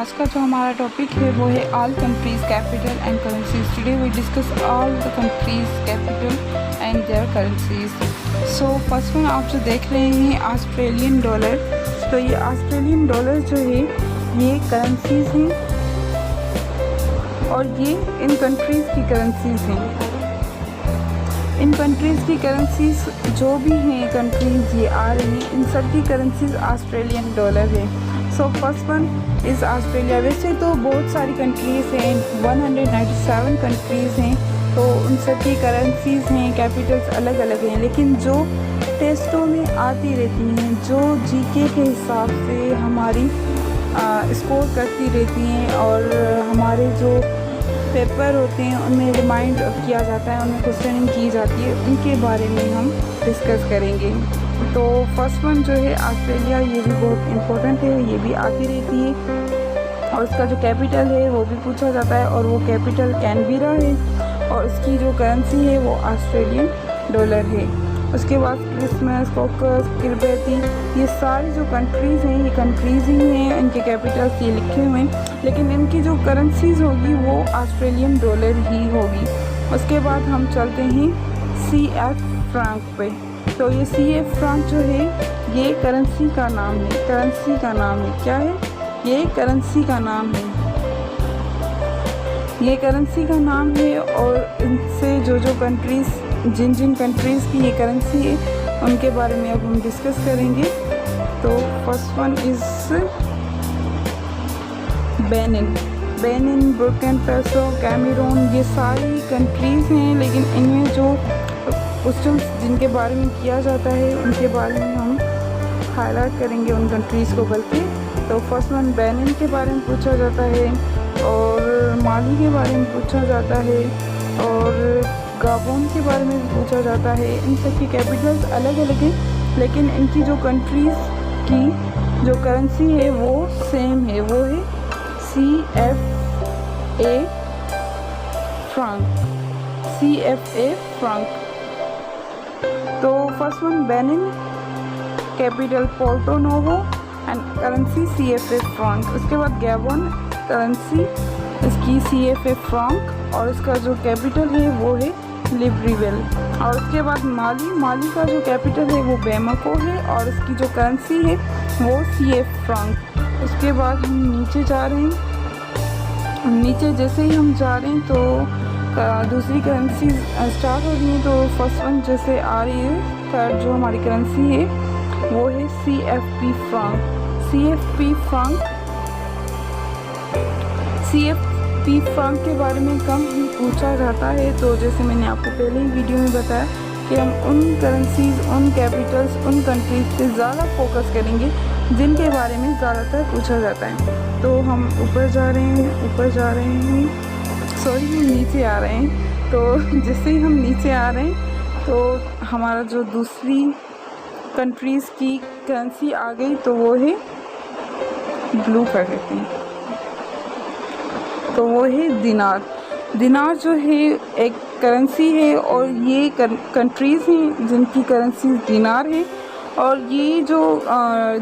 आज का जो हमारा टॉपिक है वो है all countries capital and currencies. Today we discuss all the countries capital and their currencies. So first one आप जो देख रहे हैं ऑस्ट्रेलियन डॉलर। तो ये ऑस्ट्रेलियन डॉलर जो है ये करेंसीज हैं और ये इन कंट्रीज़ की करेंसीज हैं। इन कंट्रीज़ की करेंसीज जो भी हैं कंट्रीज़ ये आ रही हैं, इन सब की करेंसीज ऑस्ट्रेलियन डॉलर है। सो फर्स्ट वन इज़ ऑस्ट्रेलिया। वैसे तो बहुत सारी कंट्रीज़ हैं, 197 कंट्रीज़ हैं, तो उन सब की करेंसीज हैं, कैपिटल्स अलग अलग हैं, लेकिन जो टेस्टों में आती रहती हैं, जो जीके के हिसाब से हमारी स्कोर करती रहती हैं और हमारे जो पेपर होते हैं उनमें रिमाइंड किया जाता है, उनमें क्वेश्चनिंग की जाती है, उनके बारे में हम डिस्कस करेंगे। तो फर्स्ट वन जो है ऑस्ट्रेलिया, ये भी बहुत इम्पोर्टेंट है, ये भी आती रहती है और उसका जो कैपिटल है वो भी पूछा जाता है और वो कैपिटल कैनबेरा है और उसकी जो करेंसी है वो ऑस्ट्रेलियन डॉलर है। उसके बाद क्रिसमस, कॉकस, किरबेती, ये सारी जो कंट्रीज़ हैं ये कंट्रीज़ ही हैं, इनके कैपिटल्स ये लिखे हुए हैं, लेकिन इनकी जो करेंसीज होगी वो ऑस्ट्रेलियन डॉलर ही होगी। उसके बाद हम चलते हैं CF फ्रांक पे। तो ये CF फ्रांक जो है ये करेंसी का नाम है, करेंसी का नाम है। क्या है ये? करेंसी का नाम है, ये करेंसी का नाम है। और इनसे जो कंट्रीज़, जिन जिन कंट्रीज़ की ये करेंसी है उनके बारे में अब हम डिस्कस करेंगे। तो first one is Benin, Burkina Faso, Cameroon, ये सारी कंट्रीज़ हैं, लेकिन इनमें जो क्वेश्चन जिनके बारे में किया जाता है उनके बारे में हम हाईलाइट करेंगे उन कंट्रीज़ को। बल्कि तो फर्स्ट वन बेनिन के बारे में पूछा जाता है और माली के बारे में पूछा जाता है और गाबोन के बारे में पूछा जाता है। इन सब की कैपिटल्स अलग अलग हैं, लेकिन इनकी जो कंट्रीज़ की जो करेंसी है वो सेम है, वो है CFA फ्रांक, CFA फ्रांक। तो first one Benin, capital Porto Novo and currency CFA franc. उसके बाद गैबोन, करेंसी इसकी CFA फ्रांक और इसका जो कैपिटल है वो है लिब्रिविल। और उसके बाद माली का जो कैपिटल है वो बेमाको है और इसकी जो करेंसी है वो CF फ्रांक। उसके बाद हम नीचे जा रहे हैं, नीचे जैसे ही हम जा रहे हैं तो दूसरी करेंसी स्टार्ट हो रही है। तो फर्स्ट वन जैसे आ रही है, थर्ड जो हमारी करेंसी है वो है CFP फ्रांक। CFP फ्रांक के बारे में कम ही पूछा जाता है। तो जैसे मैंने आपको पहले ही वीडियो में बताया कि हम उन करेंसीज, उन कैपिटल्स, उन कंट्रीज पे ज़्यादा फोकस करेंगे जिनके बारे में ज़्यादातर पूछा जाता है। तो हम ऊपर जा रहे हैं, सॉरी हम नीचे आ रहे हैं। तो जैसे ही हम नीचे आ रहे हैं तो हमारा जो दूसरी कंट्रीज़ की करेंसी आ गई, तो वो है ब्लू कर देते हैं, तो वो है दिनार। दिनार जो है एक करेंसी है और ये कंट्रीज़ हैं जिनकी करेंसी दिनार है। और ये जो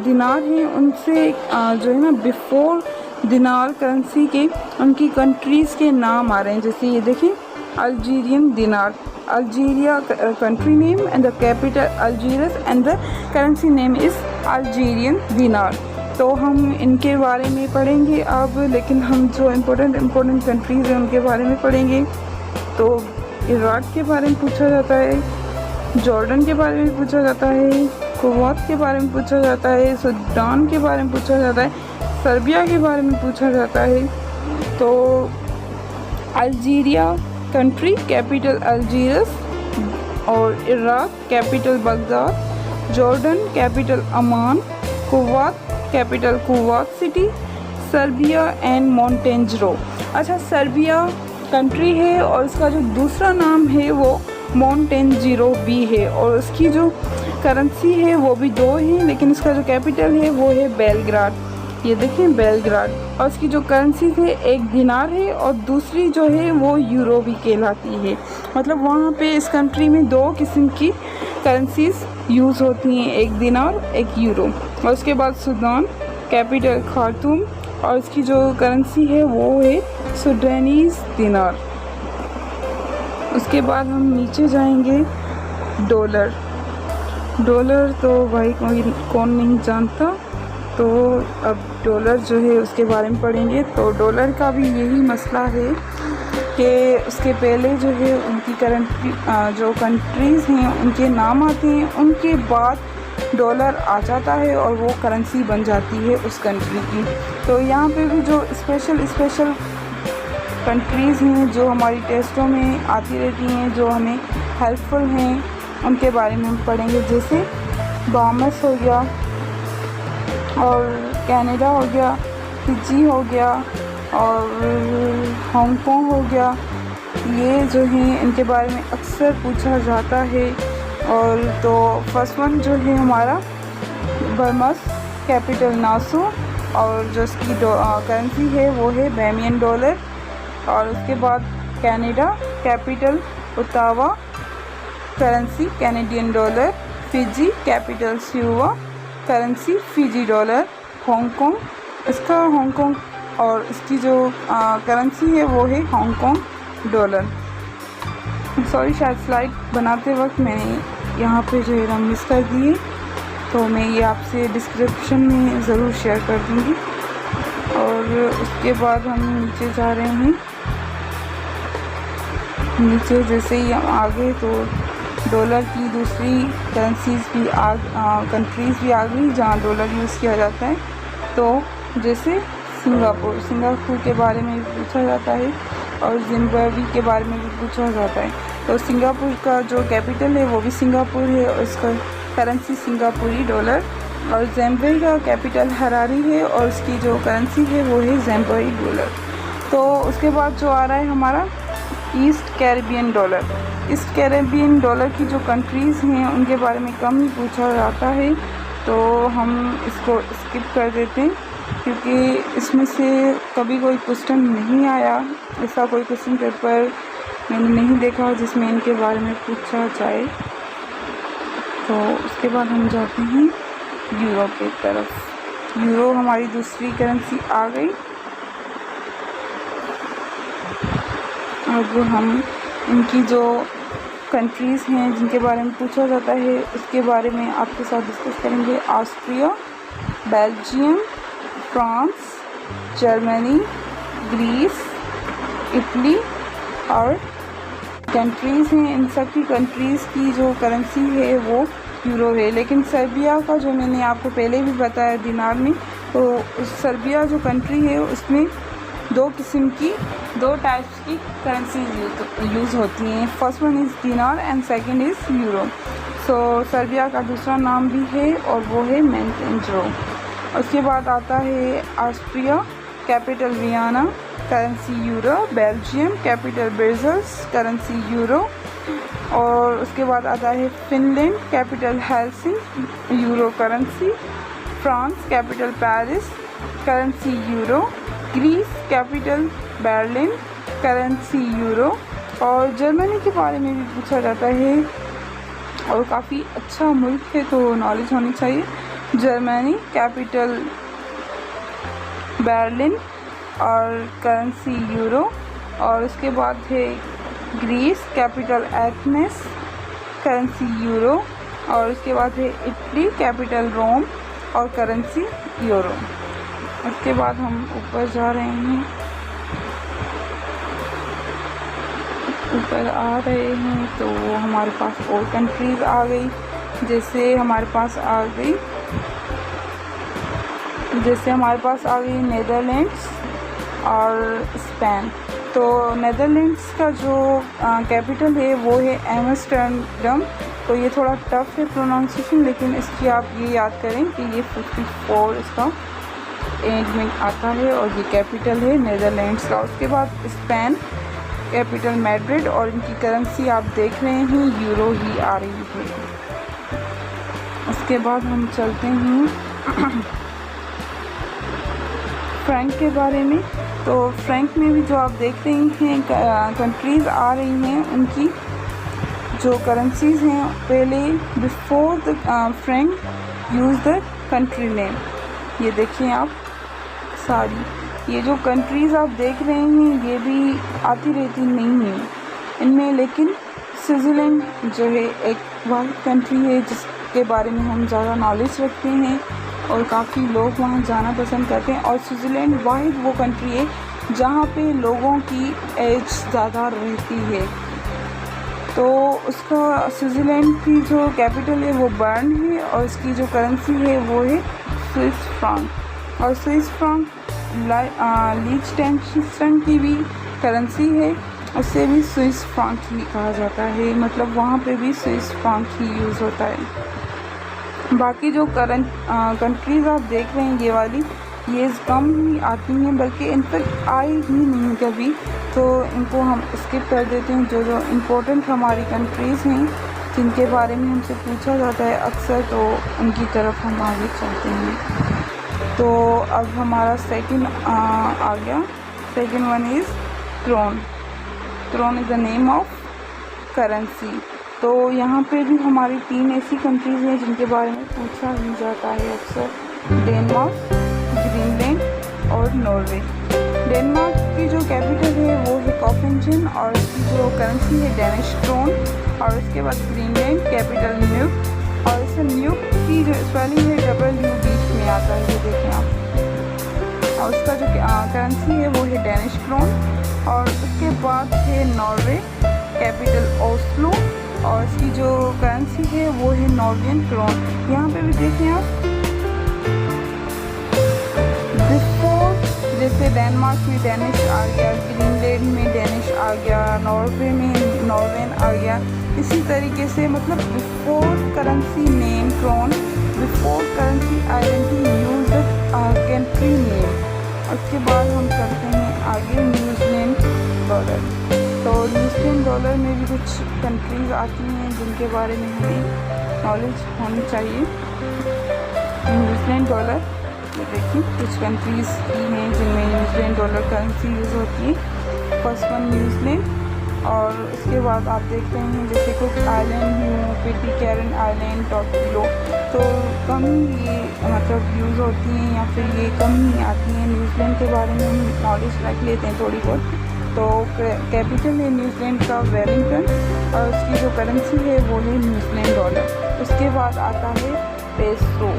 दिनार हैं उनसे जो है ना बिफोर दिनार करेंसी के उनकी कंट्रीज़ के नाम आ रहे हैं। जैसे ये देखें, Algerian dinar, Algeria country name and the capital Algiers and the currency name is Algerian dinar. तो हम इनके बारे में पढ़ेंगे अब, लेकिन हम जो इम्पोर्टेंट कंट्रीज़ हैं उनके बारे में पढ़ेंगे। तो इराक के बारे में पूछा जाता है, जॉर्डन के बारे में पूछा जाता है, कुवैत के बारे में पूछा जाता है, सूडान के बारे में पूछा जाता है, सर्बिया के बारे में पूछा जाता है। तो अल्जीरिया कंट्री, कैपिटल अल्जीरस, और Iraq capital Baghdad, Jordan capital Aman, Kuwait capital Kuwait city, Serbia and Montenegro. अच्छा, सर्बिया कंट्री है और इसका जो दूसरा नाम है वो मोंटेनेग्रो भी है और उसकी जो करेंसी है वो भी दो है, लेकिन इसका जो कैपिटल है वो है बेलग्राड। ये देखें बेलग्राड। और इसकी जो करेंसी है एक दिनार है और दूसरी जो है वो यूरो भी कहलाती है। मतलब वहाँ पे इस कंट्री में दो किस्म की करेंसीज यूज़ होती हैं, एक दिनार एक यूरो। और उसके बाद सूडान कैपिटल खार्तूम, और इसकी जो करेंसी है वो है सूडानीज़ दिनार। उसके बाद हम नीचे जाएंगे डॉलर। डॉलर तो भाई कौन नहीं जानता, तो अब डॉलर जो है उसके बारे में पढ़ेंगे। तो डॉलर का भी यही मसला है कि उसके पहले जो है उनकी करेंसी जो कंट्रीज़ हैं उनके नाम आते हैं, उनके बाद डॉलर आ जाता है और वो करेंसी बन जाती है उस कंट्री की। तो यहाँ पे भी जो स्पेशल कंट्रीज़ हैं जो हमारी टेस्टों में आती रहती हैं, जो हमें हेल्पफुल हैं, उनके बारे में हम पढ़ेंगे। जैसे बहामास हो गया और कनाडा हो गया, फिजी हो गया और हांगकांग हो गया। ये जो हैं इनके बारे में अक्सर पूछा जाता है। और तो फर्स्ट वन जो है हमारा बहामास, कैपिटल नासो, और जो इसकी करेंसी है वो है बामियन डॉलर। और उसके बाद Canada, capital Ottawa, currency Canadian dollar. Fiji, capital Suva, currency Fiji dollar. Hong Kong, इसका हांगकांग और इसकी जो करेंसी है वो है हांगकांग डॉलर। सॉरी, शायद स्लाइड बनाते वक्त मैंने यहाँ पे जो है रंग मिस कर दिए, तो मैं ये आपसे डिस्क्रिप्शन में ज़रूर शेयर कर दूँगी। और उसके बाद हम नीचे जा रहे हैं। नीचे जैसे ही हम आगे तो डॉलर की दूसरी करेंसीज़ भी कंट्रीज़ भी आ गई जहाँ डॉलर यूज़ किया जाता है। तो जैसे सिंगापुर के बारे में भी पूछा जाता है और जिम्बाब्वे के बारे में भी पूछा जाता है। तो सिंगापुर का जो कैपिटल है वो भी सिंगापुर है और इसका करेंसी सिंगापुरी डॉलर। और जिम्बाब्वे का कैपिटल हरारी है और उसकी जो करेंसी है वो है जिम्बाब्वे डॉलर। तो उसके बाद जो आ रहा है हमारा east Caribbean dollar. East Caribbean dollar की जो कंट्रीज़ हैं उनके बारे में कम ही पूछा जाता है, तो हम इसको स्किप कर देते हैं क्योंकि इसमें से कभी कोई क्वेश्चन नहीं आया। ऐसा कोई क्वेश्चन पेपर मैंने नहीं देखा जिसमें इनके बारे में पूछा जाए। तो उसके बाद हम जाते हैं यूरो की तरफ। यूरो हमारी दूसरी करेंसी आ गई। अब हम इनकी जो कंट्रीज़ हैं जिनके बारे में पूछा जाता है उसके बारे में आपके साथ डिस्कस करेंगे। Austria, Belgium, France, Germany, Greece, Italy और कंट्रीज़ हैं। इन सब की कंट्रीज़ की जो करेंसी है वो यूरो है। लेकिन सर्बिया का जो मैंने आपको पहले भी बताया दिनार में, तो सर्बिया जो कंट्री है उसमें दो टाइप्स की करेंसी यूज़ होती हैं। फर्स्ट वन इज़ दिनार and second is euro. So Serbia का दूसरा नाम भी है और वो है मोंटेनेग्रो। उसके बाद आता है Austria, capital Vienna, currency euro. Belgium, capital Brussels, currency euro. और उसके बाद आता है Finland, capital Helsinki, euro currency. France, capital Paris, currency euro. Greece, capital Berlin, currency euro. और जर्मनी के बारे में भी पूछा जाता है और काफ़ी अच्छा मुल्क है तो नॉलेज होनी चाहिए। जर्मनी, कैपिटल बर्लिन और करेंसी यूरो। और उसके बाद है Greece, capital Athens, currency euro. और उसके बाद है इटली, कैपिटल रोम और करेंसी यूरो। उसके बाद हम ऊपर जा रहे हैं, ऊपर आ रहे हैं तो हमारे पास और कंट्रीज़ आ गई। जैसे हमारे पास आ गई नीदरलैंड्स और स्पेन। तो नीदरलैंड्स का जो कैपिटल है वो है एम्स्टर्डम। तो ये थोड़ा टफ है प्रोनाउंसिएशन, लेकिन इसकी आप ये याद करें कि ये 54 इसका एंड में आता है और ये कैपिटल है नीदरलैंड्स का। उसके बाद स्पेन, कैपिटल मैड्रिड और इनकी करेंसी आप देख रहे हैं यूरो ही आ रही है। उसके बाद हम चलते हैं फ्रैंक के बारे में। तो फ्रैंक में भी जो आप देख रहे हैं कंट्रीज़ आ रही हैं उनकी जो करेंसीज़ हैं पहले before the Frank use the country name. ये देखिए आप सारी ये जो कंट्रीज़ आप देख रहे हैं ये भी आती रहती नहीं हैं इनमें, लेकिन स्विट्ज़रलैंड जो है एक वह कंट्री है जिसके बारे में हम ज़्यादा नॉलेज रखते हैं और काफ़ी लोग वहाँ जाना पसंद करते हैं। और स्विट्ज़रलैंड वाहिद वो कंट्री है जहाँ पे लोगों की एज ज़्यादा रहती है। तो उसका स्विट्ज़रलैंड की जो कैपिटल है वो बर्न है और इसकी जो करेंसी है वो है स्विस फ्रांक। और स्विस फ्रांक लीचटेनस्टाइन की भी करेंसी है, उससे भी स्विस फ्रांक ही कहा जाता है, मतलब वहाँ पे भी स्विस फ्रांक ही यूज़ होता है। बाकी जो कंट्रीज़ आप देख रहे हैं ये वाली, ये कम ही आती हैं, बल्कि इनफेक्ट आई ही नहीं कभी, तो इनको हम स्किप कर देते हैं। जो जो इम्पोर्टेंट हमारी कंट्रीज़ हैं जिनके बारे में हमसे पूछा जाता है अक्सर, तो उनकी तरफ हम आगे चलते हैं। तो अब हमारा सेकंड आ गया। Second one is krone. Krone is the name of currency. तो यहाँ पे भी हमारी 3 ऐसी कंट्रीज़ हैं जिनके बारे में पूछा ही जाता है अक्सर, डेनमार्क, ग्रीनलैंड और नॉर्वे। डेनमार्क की जो कैपिटल है वो है कोपेनहेगन और इसकी जो करेंसी है डेनिश क्रोन। और इसके बाद ग्रीनलैंड कैपिटल न्यूक, और इस न्यूक की जो स्पेलिंग है WU बीच में आता है, ये देखें आप। और उसका जो करेंसी है वो है डेनिश क्रोन। और उसके बाद है नॉर्वे कैपिटल ओस्लो और इसकी जो करेंसी है वो है नॉर्वेजियन क्रोन। यहाँ पे भी देखें आप, जैसे डेनमार्क में डेनिश आ गया, ग्रीनलैंड में डेनिश आ गया, नॉर्वे में नॉर्वेन आ गया। इसी तरीके से मतलब before currency name krone, before currency identity use country name. उसके बाद हम करते हैं आगे न्यूजीलैंड डॉलर। तो न्यूजीलैंड डॉलर में भी कुछ कंट्रीज़ आती हैं जिनके बारे में हमें नॉलेज होनी चाहिए। न्यूजीलैंड डॉलर, ये देखिए कुछ कंट्रीज़ की हैं जिनमें न्यूजीलैंड डॉलर करेंसी यूज़ होती है। फर्स्ट वन न्यूजीलैंड, और उसके बाद आप देखते हैं जैसे कुछ आइलैंड हैं, पिटिकैरन आइलैंड, टॉकिलो, तो कम ही ये मतलब यूज़ होती हैं या फिर ये कम ही आती हैं। न्यूजीलैंड के बारे में हम नॉलेज रख लेते हैं थोड़ी बहुत। तो कैपिटल है न्यूजीलैंड का वेलिंगटन और उसकी जो करेंसी है वो है न्यूजीलैंड डॉलर। उसके बाद आता है पेसो।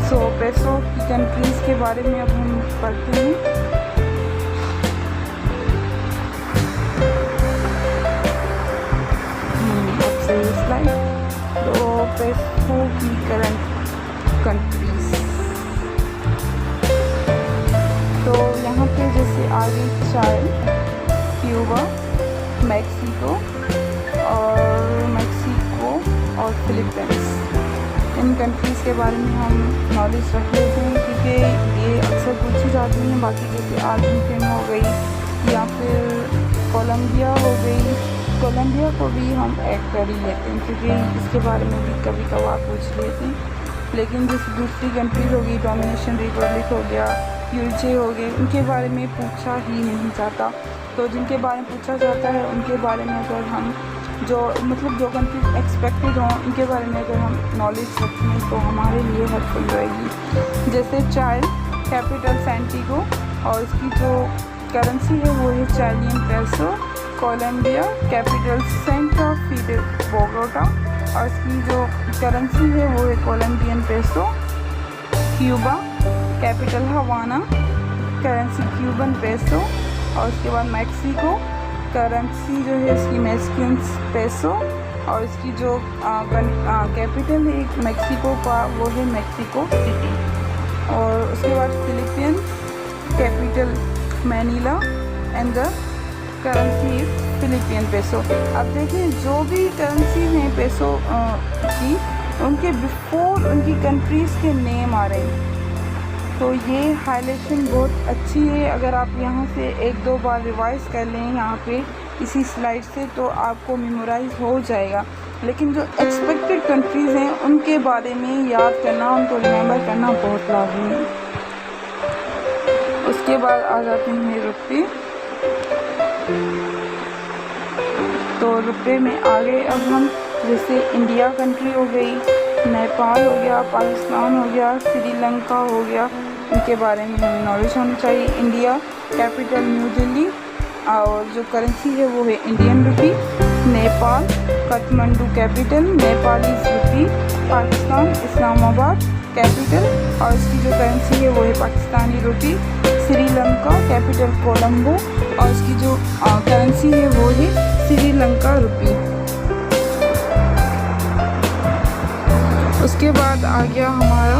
सो पेसो की कंट्रीज़ के बारे में अब हम पढ़ते हैं। तो पेसो की करंट कंट्रीज, तो यहाँ पे जैसे आगे चाइल, क्यूबा, मैक्सिको और फिलीपींस, इन कंट्रीज़ के बारे में हम नॉलेज रख लेते हैं क्योंकि ये अक्सर पूछी जाती हैं। बाकी जैसे अर्जेंटीना हो गई या फिर कोलंबिया हो गई, कोलंबिया को भी हम ऐड कर ही लेते हैं क्योंकि इसके बारे में भी कभी कभार पूछ लेते हैं। लेकिन जैसे दूसरी कंट्रीज होगी, डोमिनिकन रिपब्लिक हो गया, यूएसए हो गए, उनके बारे में पूछा ही नहीं जाता। तो जिनके बारे में पूछा जाता है उनके बारे में अगर हम जो कंट्रीज एक्सपेक्टेड हों उनके बारे में अगर हम नॉलेज रखें तो हमारे लिए हेल्पफुल रहेगी। जैसे चाइल कैपिटल सैंटियागो और इसकी जो करेंसी है वो है Chilean peso. Colombia capital Santa Fe Bogota और इसकी जो करेंसी है वो है Colombian peso. Cuba capital Havana, currency Cuban peso. और उसके बाद मैक्सिको, करेंसी जो है इसकी मैक्सिकन पेसो और इसकी जो कैपिटल है मैक्सिको का वो है मैक्सिको सिटी। और उसके बाद Philippines capital Manila and the currency is Philippine peso. अब देखिए जो भी करेंसी हैं पेसो की, उनके बिफोर उनकी कंट्रीज़ के नेम आ रहे हैं, तो ये हाईलाइटिंग बहुत अच्छी है। अगर आप यहाँ से 1-2 बार रिवाइज़ कर लें यहाँ पे इसी स्लाइड से तो आपको मेमोराइज हो जाएगा। लेकिन जो एक्सपेक्टेड कंट्रीज़ हैं उनके बारे में याद करना, उनको रिमेंबर करना बहुत लाजमी है। उसके बाद आ जाते हैं रुपये। तो रुपये में आगे अब हम जैसे इंडिया कंट्री हो गई, नेपाल हो गया, पाकिस्तान हो गया, श्रीलंका हो गया, इनके बारे में हमें नॉलेज होनी चाहिए। इंडिया कैपिटल न्यू दिल्ली और जो करेंसी है वो है Indian rupee. Nepal Kathmandu capital Nepalese rupee. Pakistan Islamabad capital और इसकी जो करेंसी है वो है पाकिस्तानी रुपी। श्रीलंका कैपिटल कोलंबो और इसकी जो करेंसी है वो है श्रीलंका रुपी। उसके बाद आ गया हमारा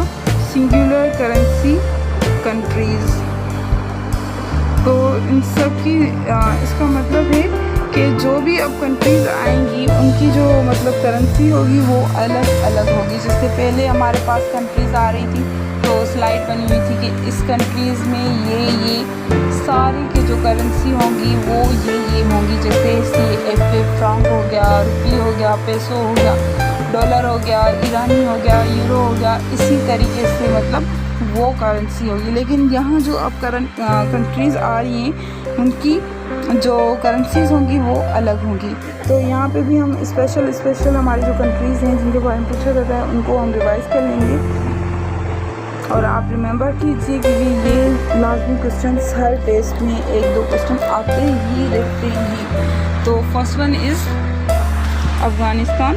सिंगुलर करेंसी कंट्रीज़। तो इन सब की इसका मतलब है कि जो भी अब कंट्रीज़ आएंगी उनकी जो मतलब करेंसी होगी वो अलग अलग होगी। जैसे पहले हमारे पास कंट्रीज़ आ रही थी तो स्लाइड बनी हुई थी कि इस कंट्रीज़ में ये सारी की जो करेंसी होंगी वो ये होंगी। जैसे CFA फ्रांक हो गया, रुपी हो गया, पेसो हो गया, डॉलर हो गया, ईरानी हो गया, यूरो हो गया, इसी तरीके से मतलब वो करेंसी होगी। लेकिन यहाँ जो अब कंट्रीज़ आ रही हैं उनकी जो करेंसीज़ होंगी वो अलग होंगी। तो यहाँ पे भी हम स्पेशल हमारी जो कंट्रीज़ हैं जिनके बारे में पूछा जाता है उनको हम रिवाइज़ कर लेंगे। और आप रिमेंबर कीजिए कि ये लाजमी क्वेश्चन हर टेस्ट में 1-2 क्वेश्चन आते ही रहते हैं। तो first one is Afghanistan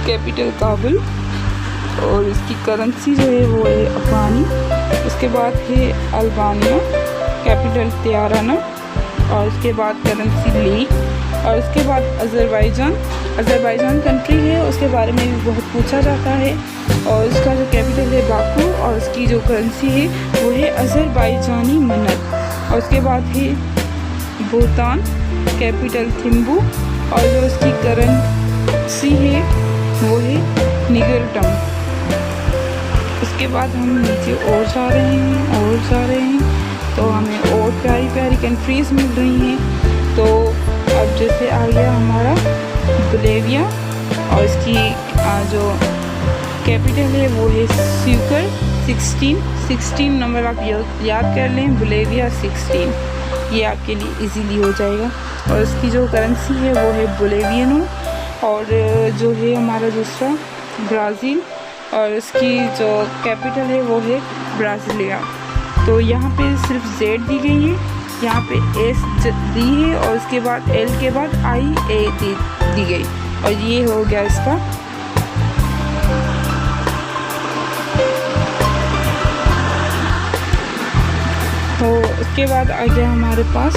capital Kabul और इसकी करेंसी जो है वो है अफ़गानी। उसके बाद है अल्बानिया कैपिटल तिराना और उसके बाद करेंसी ली। और उसके बाद अज़रबैजान कंट्री है, उसके बारे में भी बहुत पूछा जाता है और उसका जो कैपिटल है बाकू और उसकी जो करेंसी है वो है अज़रबैजानी मनत। और उसके बाद है भूटान कैपिटल थिम्बू और जो उसकी करेंसी है वो है निगरटम। उसके बाद हम नीचे और जा रहे हैं तो हमें और प्यारी कंट्रीज़ मिल रही हैं। तो अब जैसे आ गया हमारा बोलिविया और इसकी जो कैपिटल है वो है स्यूकर। 16 नंबर आप याद कर लें, बोलिविया 16, ये आपके लिए इजीली हो जाएगा। और इसकी जो करेंसी है वो है बोलिवियनो और जो है हमारा दूसरा ब्राज़ील और इसकी जो कैपिटल है वो है ब्राज़िलिया। तो यहाँ पे सिर्फ Z दी गई है, यहाँ पे S दी है और उसके बाद L के बाद IA दी गई और ये हो गया इसका। तो उसके बाद आ गया हमारे पास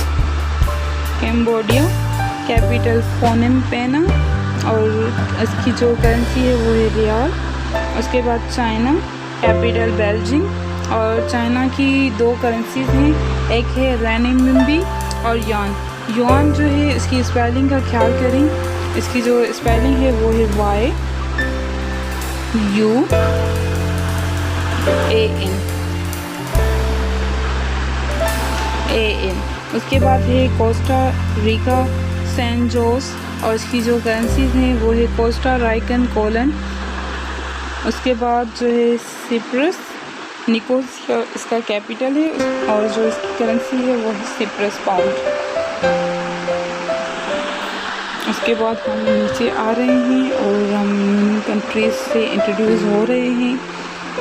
कैम्बोडिया कैपिटल फोनम पेना और इसकी जो करेंसी है वो है रियाल। उसके बाद चाइना कैपिटल बेल्जिंग और चाइना की 2 करेंसीज़ हैं, एक है रेनिमिंबी और युआन जो है इसकी स्पेलिंग का ख्याल करें। इसकी जो स्पेलिंग है वो है YUAN। उसके बाद है कोस्टा रिका सैन जोस और इसकी जो करेंसीज़ हैं वो है कोस्टा राइकन कोलन। उसके बाद जो है सिप्रस निकोस इसका कैपिटल है और जो इसकी करेंसी है वो है सिप्रस पाउंड। उसके बाद हम नीचे आ रहे हैं और हम कंट्रीज से इंट्रोड्यूस हो रहे हैं।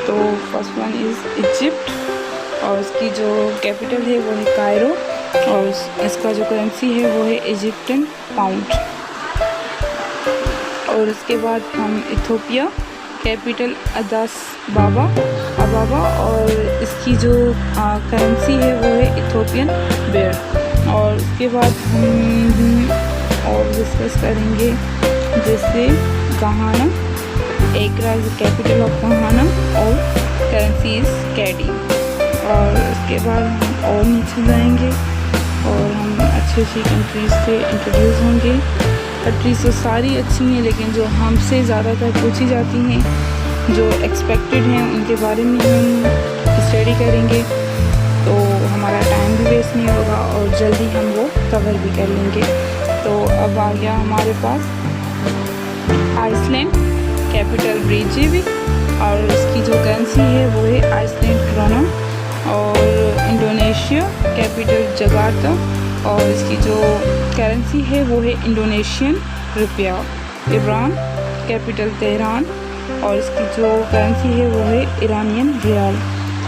तो फर्स्ट वन इज़ इजिप्ट और इसकी जो कैपिटल है वो है कायरो और इसका जो करेंसी है वो है इजिप्टियन पाउंड। और उसके बाद हम इथियोपिया कैपिटल अबाबा और इसकी जो करेंसी है वो है इथियोपियन बेयर। और उसके बाद हम और डिस्कस करेंगे जैसे घाना एकरा कैपिटल ऑफ घाना और करेंसी इज़ कैडी। और उसके बाद हम और नीचे जाएंगे और हम अच्छी कंट्रीज़ से इंट्रोड्यूस होंगे। कंट्रीज़ तो सारी अच्छी हैं लेकिन जो हमसे ज़्यादातर पूछी जाती हैं जो एक्सपेक्टेड हैं उनके बारे में हम स्टडी करेंगे तो हमारा टाइम भी वेस्ट नहीं होगा और जल्दी हम वो कवर भी कर लेंगे। तो अब आ गया हमारे पास आइसलैंड कैपिटल रेकयाविक और इसकी जो करेंसी है वो है आइसलैंड क्रोना। और इंडोनेशिया कैपिटल जकार्ता और इसकी जो करेंसी है वो है Indonesian rupiah. Iran capital Tehran और इसकी जो करेंसी है वो है ईरानियन रियाल।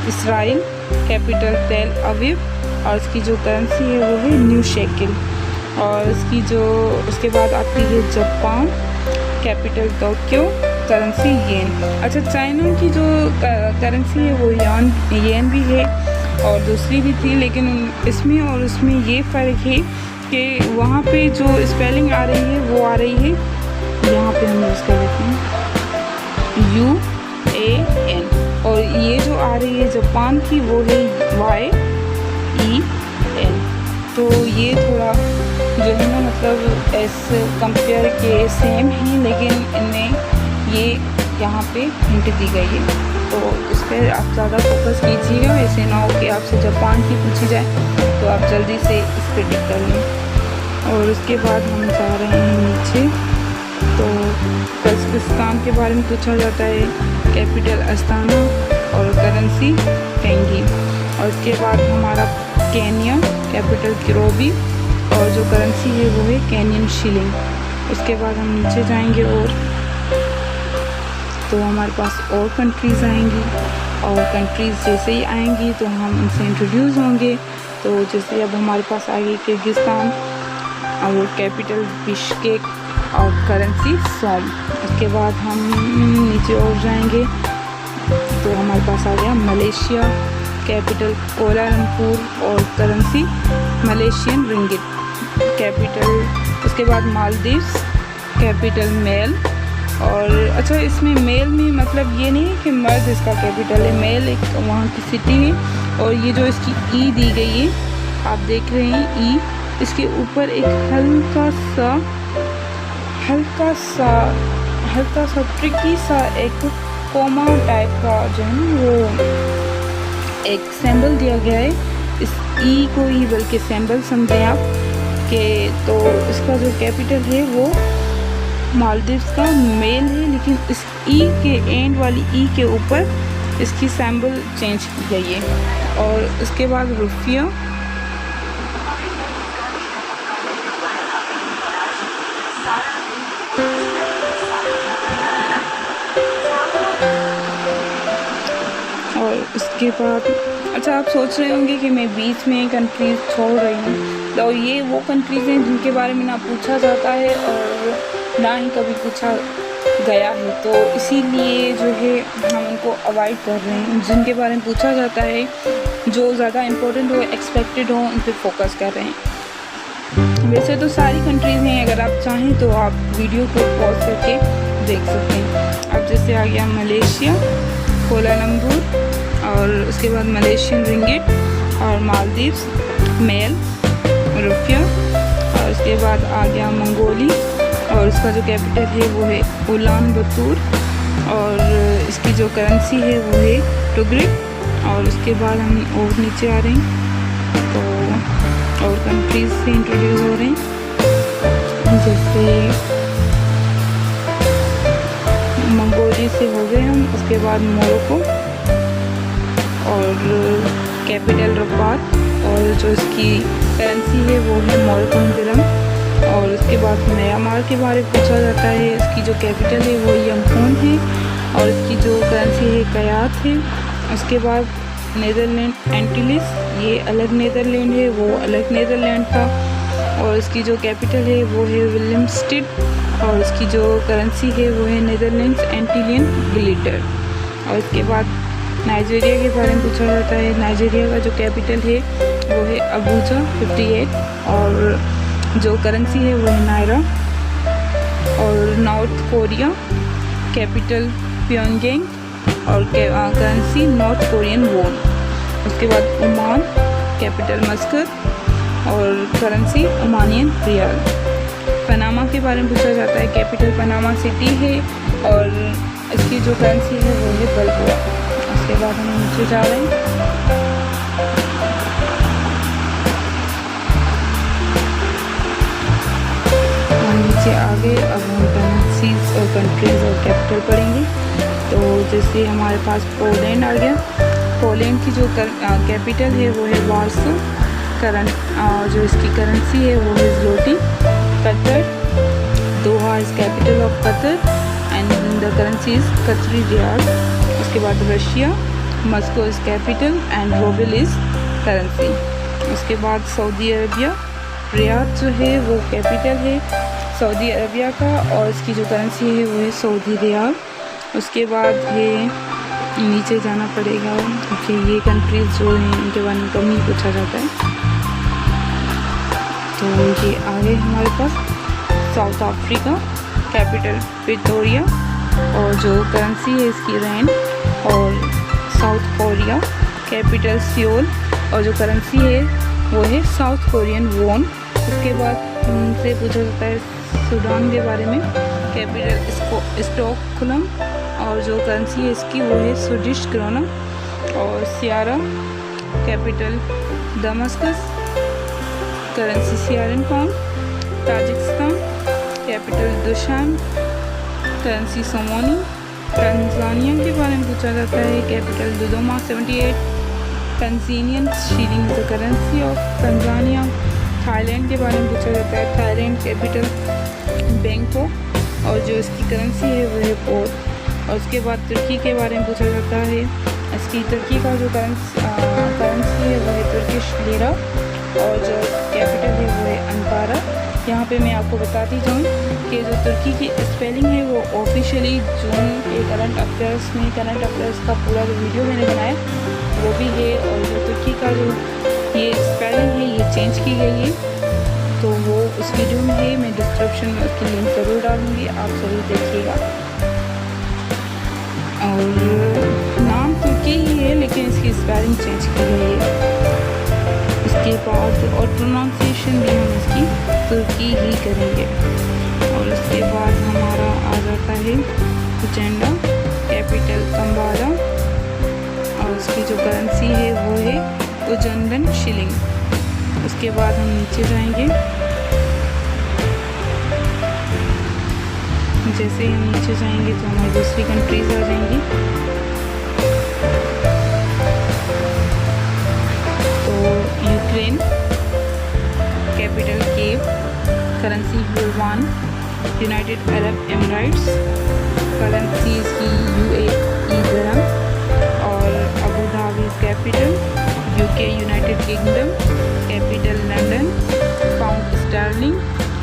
इसराइल, कैपिटल तेल अवीव, और इसकी जो करेंसी है वो है न्यू शेकिल। और इसकी जो उसके बाद आती है Japan, capital Tokyo, currency yen. अच्छा, चाइना की जो करेंसी है वो येन भी है और दूसरी भी थी, लेकिन इसमें और उसमें ये फ़र्क है कि वहाँ पे जो स्पेलिंग आ रही है वो आ रही है, यहाँ पे हम यूज़ कर लेते हैं UAN, और ये जो आ रही है जापान की वो है YEN। तो ये थोड़ा जो है ना, मतलब ऐसे कंपेयर के सेम ही, लेकिन इनमें ये यहाँ पे हिंट दी गई है, तो इस पर आप ज़्यादा फोकस कीजिएगा। ऐसे ना हो कि आपसे जापान की पूछी जाए तो आप जल्दी से इस पर टिक कर लें। और उसके बाद हम जा रहे हैं नीचे, तो कज़ाकिस्तान के बारे में पूछा जाता है, कैपिटल अस्ताना और करेंसी टेंगी। और उसके बाद हमारा केन्या, कैपिटल किरोबी, और जो करेंसी है वो है केनियन शिलिंग। उसके बाद हम नीचे जाएंगे और तो हमारे पास और कंट्रीज़ आएंगी, और कंट्रीज़ जैसे ही आएंगी तो हम उनसे इंट्रोड्यूस होंगे। तो जैसे अब हमारे पास आ गई किर्गिस्तान, और कैपिटल बिश्केक और करेंसी सोम। उसके बाद हम नीचे और जाएंगे तो हमारे पास आ गया मलेशिया, कैपिटल कोलालमपुर और करेंसी मलेशियन रिंगिट, कैपिटल। उसके बाद मालदीव्स, कैपिटल मेल। और अच्छा, इसमें मेल में मतलब ये नहीं है कि मर्द इसका कैपिटल है, मेल एक वहाँ की सिटी है। और ये जो इसकी ई दी गई है, आप देख रहे हैं ई, इसके ऊपर एक हल्का सा ट्रिकी सा एक कोमा टाइप का जो है ना वो एक सिंबल दिया गया है। इस ई को ही बल्कि सिंबल समझें आप के, तो इसका जो कैपिटल है वो मालदीव्स का मेल है, लेकिन इस ई के एंड वाली ई के ऊपर इसकी सिंबल चेंज की गई है। और उसके बाद रुफिया, और उसके बाद अच्छा, आप सोच रहे होंगे कि मैं बीच में कंट्रीज़ छोड़ रही हूँ, तो ये वो कंट्रीज़ हैं जिनके बारे में ना पूछा जाता है और ना ही कभी पूछा गया है, तो इसीलिए जो है हम उनको अवॉइड कर रहे हैं। जिनके बारे में पूछा जाता है, जो ज़्यादा इम्पोर्टेंट हो, एक्सपेक्टेड हो, उन पर फोकस कर रहे हैं। वैसे तो सारी कंट्रीज़ हैं, अगर आप चाहें तो आप वीडियो को पॉज करके देख सकते हैं। अब जैसे आ गया मलेशिया, कोलालमपुर, और उसके बाद मलेशियन रिंगिट, और मालदीव्स मेल, रुपया, और उसके बाद आ गया मंगोली, और उसका जो कैपिटल है वो है उलान बतूर, और इसकी जो करेंसी है वो है टुग्रिक। और उसके बाद हम और नीचे आ रहे हैं, तो और कंट्रीज से इंट्रोड्यूस हो रहे हैं। जैसे मंगोली से हो गए हम, उसके बाद मोरक्को, और कैपिटल रबात, और जो इसकी करेंसी है वो है मोरक्कन दिरहम। और उसके बाद म्यांमार के बारे में पूछा जाता है, इसकी जो कैपिटल है वो यंगफोन है, और इसकी जो करेंसी है कयात है। उसके बाद नीदरलैंड एंटीलिस, ये अलग नीदरलैंड है, वो अलग नीदरलैंड था, और इसकी जो कैपिटल है वो है विलियमस्टेड, और इसकी जो करेंसी है वो है नीदरलैंड्स एंटीलियन ग्लिटर। और इसके बाद नाइजीरिया के बारे में पूछा जाता है, नाइजीरिया का जो कैपिटल है वो है अबूजा 58, और जो करेंसी है वो है नायरा। और नॉर्थ कोरिया, कैपिटल प्योंगयांग, और करेंसी नॉर्थ कोरियन वॉन। उसके बाद ओमान, कैपिटल मस्कत, और करेंसी ओमानियन रियाल। पनामा के बारे में पूछा जाता है, कैपिटल पनामा सिटी है, और इसकी जो करेंसी है वो है बल्बोआ। उसके बाद हम नीचे जा रहे हैं, हम नीचे आगे अब हम करेंसीज और कंट्रीज़ और कैपिटल पढ़ेंगे। तो जैसे हमारे पास पोलैंड आ गया, पोलैंड की जो कैपिटल है वो है वार्सो, जो इसकी करेंसी है वो है zloty. Qatar, Doha is capital of Qatar and the currency is Qatari riyal. उसके बाद Russia, Moscow is capital and ruble is currency. उसके बाद सऊदी अरबिया, रियाद जो है वो कैपिटल है सऊदी अरबिया का और इसकी जो करेंसी है वो है सऊदी रियाल। उसके बाद है नीचे जाना पड़ेगा क्योंकि ये कंट्रीज़ जो हैं इनके बारे में कम ही पूछा जाता है। तो ये आगे हमारे पास साउथ अफ्रीका, कैपिटल प्रिटोरिया और जो करेंसी है इसकी रैंड। और साउथ कोरिया, कैपिटल सियोल और जो करेंसी है वो है साउथ कोरियन वॉन। उसके बाद उनसे पूछा जाता है सूडान के बारे में, कैपिटल स्टॉकहोल्म और जो करेंसी है इसकी वो है स्वीडिश क्रोना। और Syria, capital Damascus, currency Syrian pound. Tajikistan, capital Dushanbe, currency somoni. Tanzania के बारे में पूछा जाता है, capital Dodoma 78, Tanzanian shilling the currency of Tanzania. Thailand के बारे में पूछा जाता है, थाईलैंड कैपिटल बैंकॉक और जो इसकी करेंसी है वो है पोर्ट। और उसके बाद तुर्की के बारे में पूछा जाता है, इसकी तुर्की का जो करेंसी है वो है तुर्किश लीरा और जो कैपिटल है वो है अंकारा। यहाँ पे मैं आपको बताती जाऊँ कि जो तुर्की की स्पेलिंग है वो ऑफिशियली जून के करंट अफेयर्स का पूरा जो वीडियो मैंने बनाया वो भी है। और जो तुर्की का जो ये स्पेलिंग है ये चेंज की गई है, तो वो उस वीडियो में है, मैं डिस्क्रिप्शन में उसकी लिंक ज़रूर डालूँगी, आप ज़रूर देखिएगा। और नाम तुर्की ही है लेकिन इसकी स्पेलिंग चेंज की गई है। उसके बाद और प्रोनाउंसिएशन भी हम इसकी तुर्की ही करेंगे। और उसके बाद हमारा आ जाता है एजेंडा, कैपिटल कंबाला और उसकी जो करेंसी है वो है उजंदन शिलिंग। उसके बाद हम नीचे जाएंगे, जैसे ही हम नीचे जाएंगे तो हमारी दूसरी कंट्रीज आ जाएंगी। तो Ukraine, capital Kyiv, currency yuan, United Arab Emirates, currency इसकी UAE दिरहम और Abu Dhabi capital, UK United kingdom, capital London, pound sterling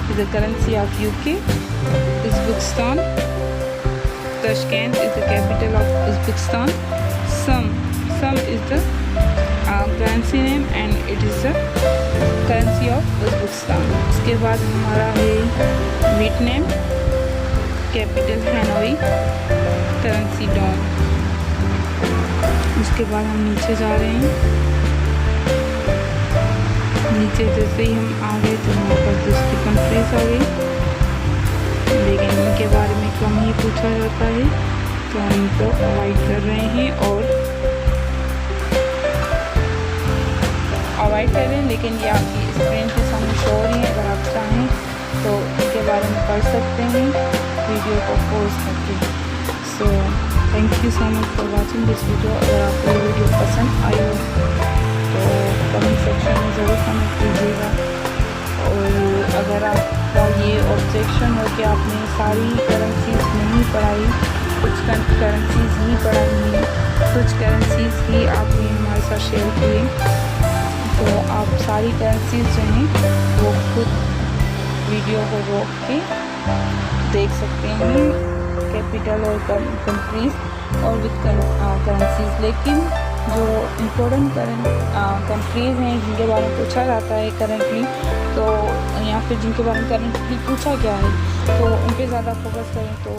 is the currency of UK, Uzbekistan, Tashkent is the capital of Uzbekistan, Sum is the currency name and it is the currency of Uzbekistan। उसके बाद हमारा है Vietnam, capital हैनोई, currency don. उसके बाद हम नीचे जा रहे हैं, नीचे जैसे ही हम आ गए तो हमारे पास दूसरी कंट्रीज आ गई, लेकिन इनके बारे में कम ही पूछा जाता है तो हम इनको अवॉइड कर रहे हैं लेकिन ये आपकी स्क्रीन के सामने शो हो रही है। अगर आप चाहें तो इनके बारे में पढ़ सकते हैं वीडियो को पॉज करके। So thank you so much for watching this video. अगर आपको वीडियो पसंद आई हो तो कमेंट सेक्शन में ज़रूर कमेंट कीजिएगा। और अगर आपका ये ऑब्जेक्शन हो कि आपने सारी करेंसीज नहीं पढ़ाई, कुछ करेंसीज ही पढ़ाई हैं, कुछ करेंसीज ही आपने हमारे साथ शेयर किए, तो आप सारी करेंसीज जो हैं वो खुद वीडियो को रोक के देख सकते हैं, कैपिटल और कंट्रीज़ और विद करेंसीज। लेकिन जो इम्पोर्टेंट कंट्रीज़ हैं जिनके बारे में पूछा जाता है करेंटली, तो या फिर जिनके बारे में करेंटली पूछा गया है तो उन पर ज़्यादा फोकस करें तो